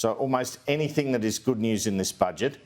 So almost anything that is good news in this budget,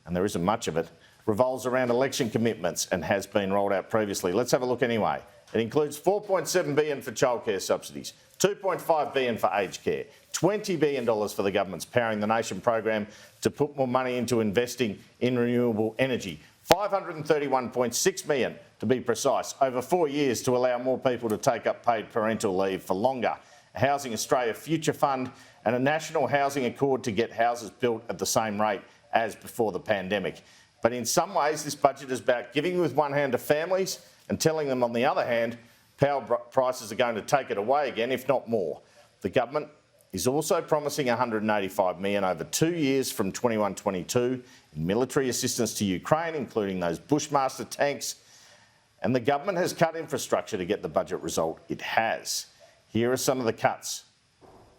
and there isn't much of it, revolves around election commitments and has been rolled out previously. Let's have a look anyway. It includes $4.7 billion for childcare subsidies, $2.5 billion for aged care, $20 billion for the government's Powering the Nation program to put more money into investing in renewable energy, $531.6 million to be precise, over 4 years to allow more people to take up paid parental leave for longer, a Housing Australia Future Fund and a national housing accord to get houses built at the same rate as before the pandemic. But in some ways, this budget is about giving with one hand to families and telling them, on the other hand, power prices are going to take it away again, if not more. The government is also promising $185 million over 2 years from 21-22 in military assistance to Ukraine, including those Bushmaster tanks. And the government has cut infrastructure to get the budget result it has. Here are some of the cuts.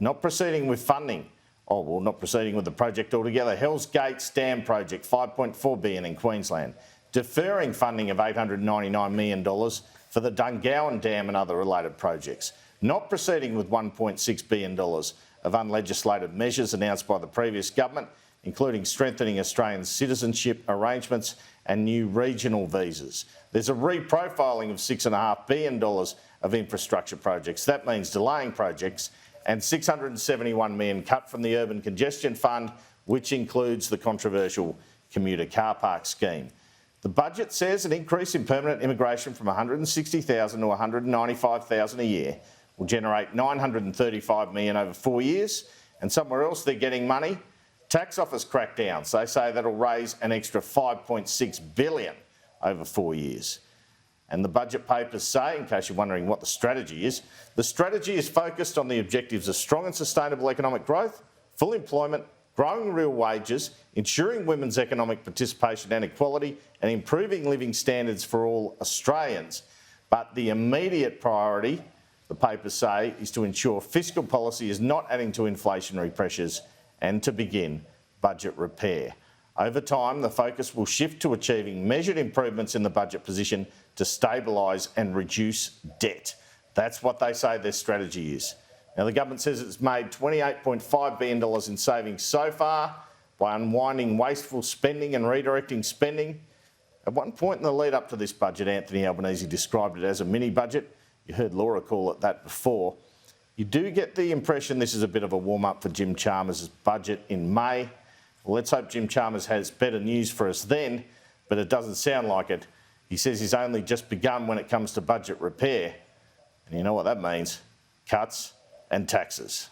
Not proceeding with funding. Not proceeding with the project altogether. Hell's Gates Dam project, $5.4 billion in Queensland. Deferring funding of $899 million for the Dungowan Dam and other related projects. Not proceeding with $1.6 billion of unlegislated measures announced by the previous government, including strengthening Australian citizenship arrangements and new regional visas. There's a reprofiling of $6.5 billion of infrastructure projects. That means delaying projects, and $671 million cut from the Urban Congestion Fund, which includes the controversial commuter car park scheme. The budget says an increase in permanent immigration from 160,000 to 195,000 a year will generate $935 million over 4 years, and somewhere else they're getting money. Tax office crackdowns, they say that'll raise an extra $5.6 billion over 4 years. And the budget papers say, in case you're wondering what the strategy is, the strategy is focused on the objectives of strong and sustainable economic growth, full employment, growing real wages, ensuring women's economic participation and equality, and improving living standards for all Australians. But the immediate priority, the papers say, is to ensure fiscal policy is not adding to inflationary pressures and to begin budget repair. Over time, the focus will shift to achieving measured improvements in the budget position to stabilise and reduce debt. That's what they say their strategy is. Now, the government says it's made $28.5 billion in savings so far by unwinding wasteful spending and redirecting spending. At one point in the lead up to this budget, Anthony Albanese described it as a mini budget. You heard Laura call it that before. You do get the impression this is a bit of a warm-up for Jim Chalmers' budget in May. Well, let's hope Jim Chalmers has better news for us then, but it doesn't sound like it. He says he's only just begun when it comes to budget repair. And you know what that means? Cuts and taxes.